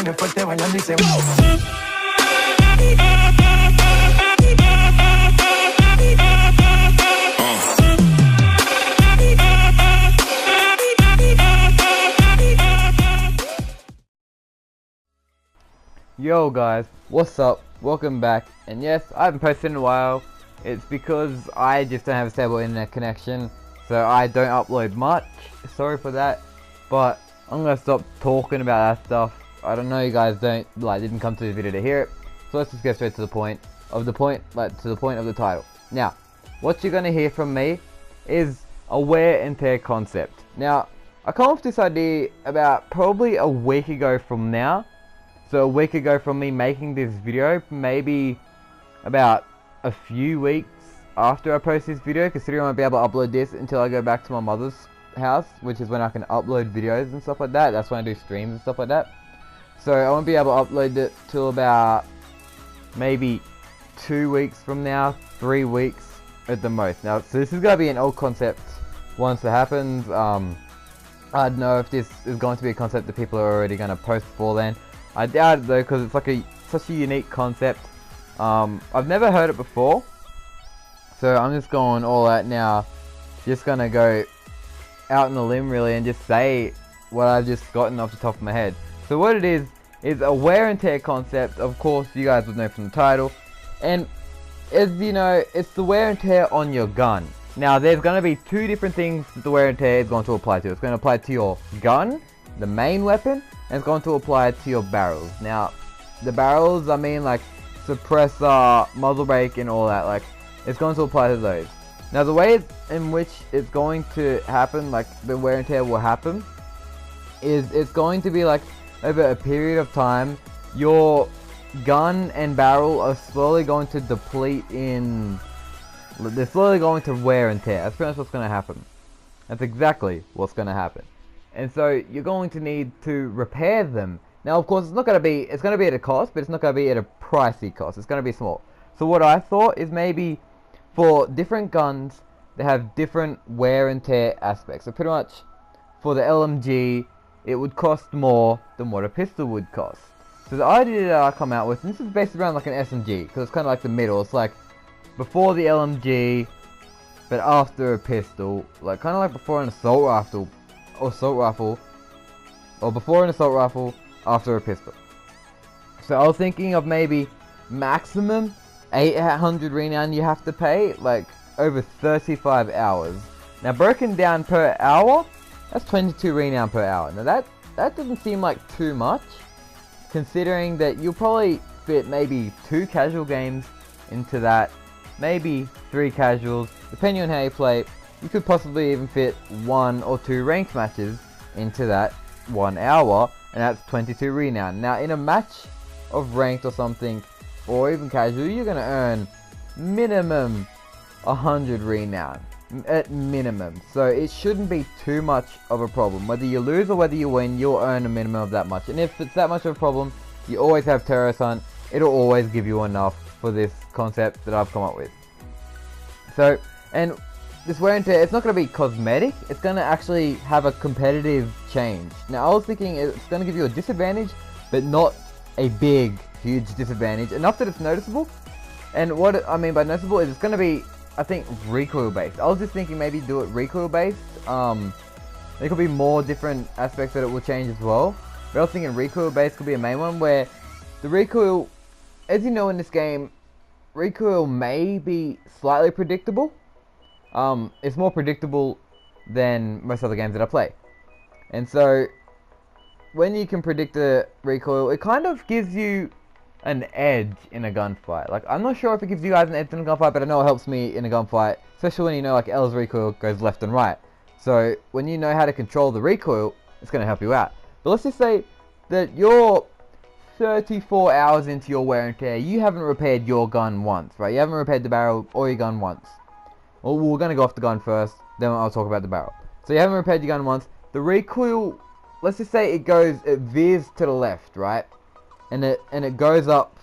tiene fuerte bailando y se Yo guys, what's up? Welcome back. And yes, I haven't posted in a while. It's because I just don't have a stable internet connection, so I don't upload much. Sorry for that, but I'm gonna stop talking about that stuff. I don't know, you guys didn't come to this video to hear it, so let's just get straight to the point of the title. Now, what you're gonna hear from me is a wear and tear concept. Now, I come up with this idea about probably a week ago from now. So a week ago from me making this video, maybe about a few weeks after I post this video, considering I won't be able to upload this until I go back to my mother's house, which is when I can upload videos and stuff like that. That's when I do streams and stuff like that. So I won't be able to upload it till about maybe 2 weeks from now, 3 weeks at the most. Now, so this is going to be an old concept once it happens. I don't know if this is going to be a concept that people are already going to post before then. I doubt it though, because it's like such a unique concept. I've never heard it before, so I'm just going all out now. Just gonna go out on a limb really and just say what I've just gotten off the top of my head. So what it is a wear and tear concept. Of course, you guys would know from the title, and as you know, it's the wear and tear on your gun. Now, there's gonna be two different things that the wear and tear is going to apply to. It's going to apply to your gun, the main weapon, and it's going to apply it to your barrels. Now, the barrels, I mean like suppressor, muzzle brake, and all that. Like, it's going to apply to those. Now, the way in which it's going to happen, like the wear and tear will happen, is it's going to be like over a period of time. Your gun and barrel are slowly going to deplete in. They're slowly going to wear and tear. That's pretty much what's going to happen. That's exactly what's going to happen. And so you're going to need to repair them. Now, of course, it's going to be at a cost, but it's not going to be at a pricey cost. It's going to be small. So what I thought is maybe for different guns, they have different wear and tear aspects. So pretty much for the LMG, it would cost more than what a pistol would cost. So the idea that I come out with, and this is based around like an SMG, because it's kind of like the middle. It's like before the LMG, but after a pistol. Like kind of like before an assault rifle. Or before an assault rifle, after a pistol. So I was thinking of maybe maximum 800 renown you have to pay, like over 35 hours. Now, broken down per hour, that's 22 renown per hour. Now that doesn't seem like too much, considering that you'll probably fit maybe 2 casual games into that, maybe 3 casuals, depending on how you play. You could possibly even fit 1 or 2 ranked matches into that 1 hour, and that's 22 renown. Now, in a match of ranked or something, or even casual, you're going to earn minimum 100 renown, at minimum. So it shouldn't be too much of a problem. Whether you lose or whether you win, you'll earn a minimum of that much. And if it's that much of a problem, you always have Terrorist Hunt. It'll always give you enough for this concept that I've come up with. So, and this wear and tear, it's not going to be cosmetic, it's going to actually have a competitive change. Now, I was thinking it's going to give you a disadvantage, but not a big, huge disadvantage, enough that it's noticeable. And what I mean by noticeable is it's going to be, I think, recoil based. I was just thinking maybe do it recoil based. There could be more different aspects that it will change as well. But I was thinking recoil based could be a main one, where the recoil, as you know in this game, recoil may be slightly predictable. It's more predictable than most other games that I play. And so, when you can predict the recoil, it kind of gives you an edge in a gunfight. Like, I'm not sure if it gives you guys an edge in a gunfight, but I know it helps me in a gunfight. Especially when you know, like, L's recoil goes left and right. So, when you know how to control the recoil, it's going to help you out. But let's just say that you're 34 hours into your wear and tear. You haven't repaired your gun once, right? You haven't repaired the barrel or your gun once. Well, we're going to go off the gun first, then I'll talk about the barrel. So you haven't repaired your gun once. The recoil, let's just say it veers to the left, right? And it goes up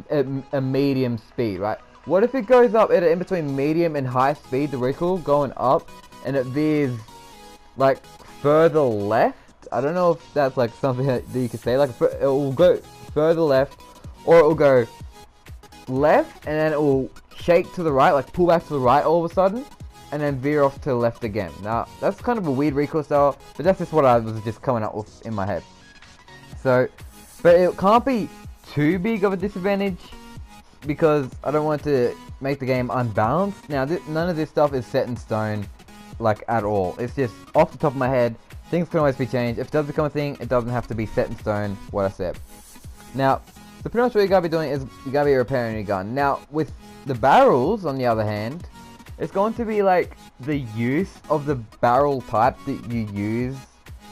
at a medium speed, right? What if it goes up at in between medium and high speed, the recoil going up, and it veers like further left? I don't know if that's like something that you could say. Like it will go further left, or it will go left and then it will shake to the right, like pull back to the right all of a sudden, and then veer off to the left again. Now that's kind of a weird recoil style, but that's just what I was just coming up with in my head. So, but it can't be too big of a disadvantage because I don't want to make the game unbalanced. Now none of this stuff is set in stone, like at all. It's just off the top of my head. Things can always be changed. If it does become a thing, it doesn't have to be set in stone what I said. Now, so pretty much what you gotta be doing is you gotta be repairing your gun. Now, with the barrels, on the other hand, it's going to be like the use of the barrel type that you use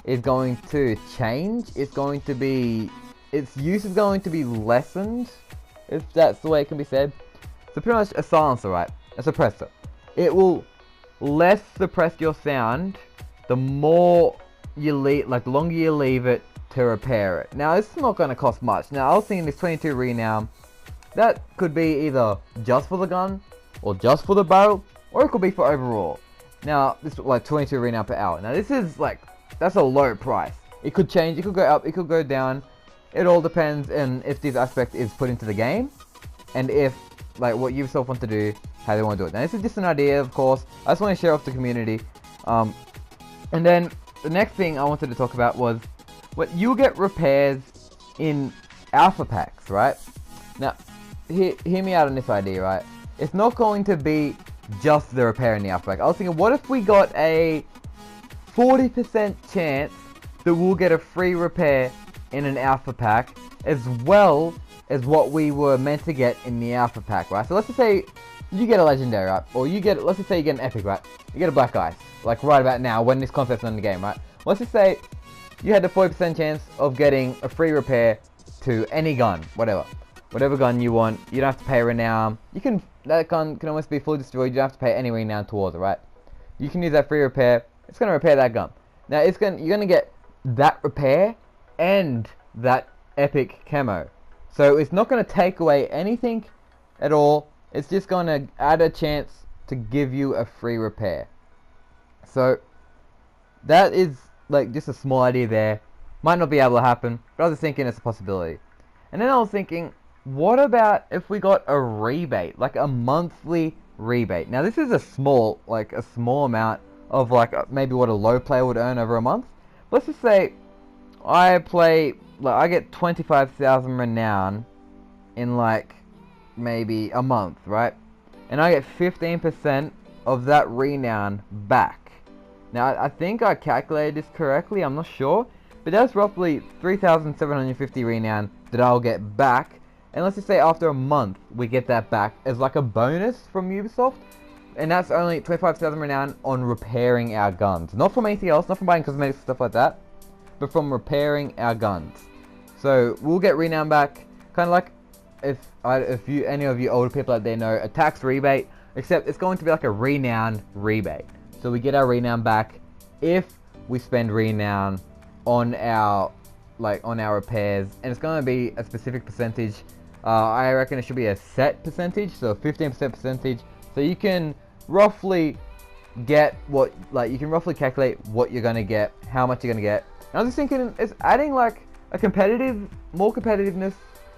is going to change. It's going to be, its use is going to be lessened, if that's the way it can be said. So pretty much a silencer, right? A suppressor. It will less suppress your sound the more you leave, like the longer you leave it to repair it. Now this is not going to cost much. Now I was thinking this 22 renown, that could be either just for the gun or just for the barrel, or it could be for overall. Now this is like 22 renown per hour. Now this is like, that's a low price. It could change, it could go up, it could go down. It all depends on if this aspect is put into the game and if like what Ubisoft want to do, how they want to do it. Now this is just an idea, of course. I just want to share off the community. And then the next thing I wanted to talk about was what you'll get repairs in alpha packs, right? Now, hear me out on this idea, right? It's not going to be just the repair in the alpha pack. I was thinking, what if we got a 40% chance that we'll get a free repair in an alpha pack, as well as what we were meant to get in the alpha pack, right? So let's just say you get a legendary, right? Or you get, let's just say you get an epic, right? You get a black ice, like right about now when this concept's in the game, right? Let's just say you had the 40% chance of getting a free repair to any gun, whatever gun you want. You don't have to pay renown. You can, that gun can almost be fully destroyed. You don't have to pay any renown towards it, right? You can use that free repair. It's gonna repair that gun. Now you're gonna get that repair and that epic camo. So it's not gonna take away anything at all. It's just gonna add a chance to give you a free repair. So that is like just a small idea there. Might not be able to happen, but I was thinking it's a possibility. And then I was thinking, what about if we got a rebate, like a monthly rebate? Now this is a small amount of like maybe what a low player would earn over a month. Let's just say I get 25,000 renown in like maybe a month, right? And I get 15% of that renown back. Now I think I calculated this correctly, I'm not sure, but that's roughly 3,750 renown that I'll get back. And let's just say after a month we get that back as like a bonus from Ubisoft. And that's only 25,000 renown on repairing our guns. Not from anything else, not from buying cosmetics and stuff like that, but from repairing our guns. So we'll get renown back, kind of like if any of you older people out there know a tax rebate, except it's going to be like a renown rebate. So we get our renown back if we spend renown on our repairs, and it's going to be a specific percentage. I reckon it should be a set percentage, so a 15% percentage. So you can roughly get what, like you can roughly calculate what you're going to get, how much you're going to get. And I was just thinking, it's adding like a more competitiveness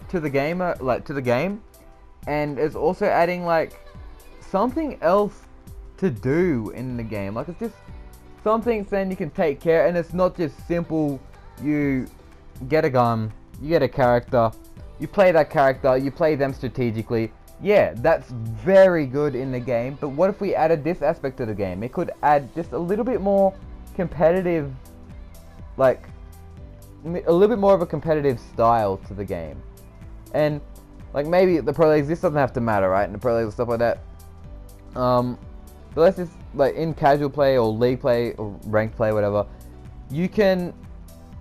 to the game, and it's also adding like something else to do in the game. Like it's just something then you can take care, and it's not just simple. You get a gun, you get a character, you play that character, you play them strategically. Yeah, that's very good in the game, but what if we added this aspect to the game? It could add just a little bit more competitive, like a little bit more of a competitive style to the game. And like maybe the pro leagues, this doesn't have to matter, right? And the pro leagues and stuff like that. But let's just, like in casual play or league play or ranked play, whatever, you can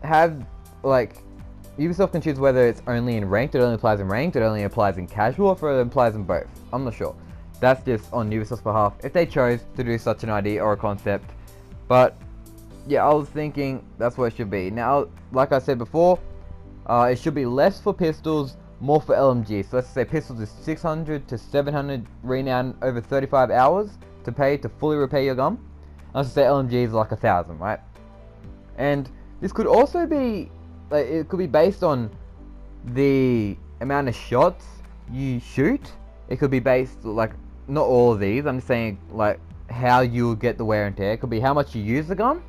have like Ubisoft can choose whether it's only in ranked, it only applies in ranked, it only applies in casual, or if it applies in both. I'm not sure. That's just on Ubisoft's behalf if they chose to do such an idea or a concept. But yeah, I was thinking that's what it should be. Now, like I said before, it should be less for pistols, more for LMG. So let's say pistols is 600 to 700 renown over 35 hours to pay to fully repair your gun. Let's say LMG is like 1,000, right? And This could also be, like, it could be based on the amount of shots you shoot. It could be based, like, not all of these, I'm just saying, like, how you'll get the wear and tear. It could be how much you use the gun,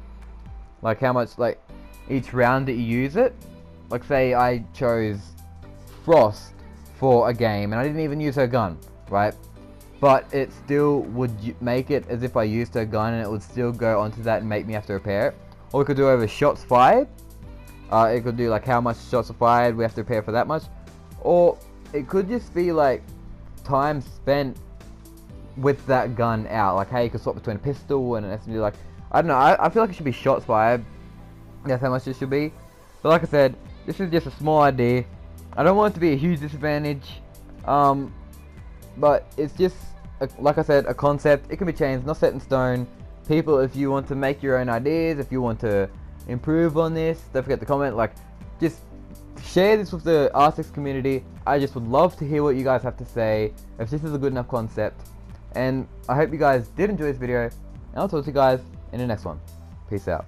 like how much, like, each round that you use it. Like, say I chose Frost for a game and I didn't even use her gun, right? But it still would make it as if I used her gun, and it would still go onto that and make me have to repair it. Or we could do over shots fired. It could do like how much shots are fired, we have to repair for that much. Or it could just be like time spent with that gun out. Like, hey, you could swap between a pistol and an SMG. Like, I don't know, I feel like it should be shots fired. That's how much it should be. But like I said, this is just a small idea. I don't want it to be a huge disadvantage. But it's just, like I said, a concept. It can be changed, not set in stone. People, if you want to make your own ideas, if you want to improve on this, don't forget to comment. Like, just share this with the R6 community. I just would love to hear what you guys have to say, if this is a good enough concept. And I hope you guys did enjoy this video, and I'll talk to you guys in the next one. Peace out.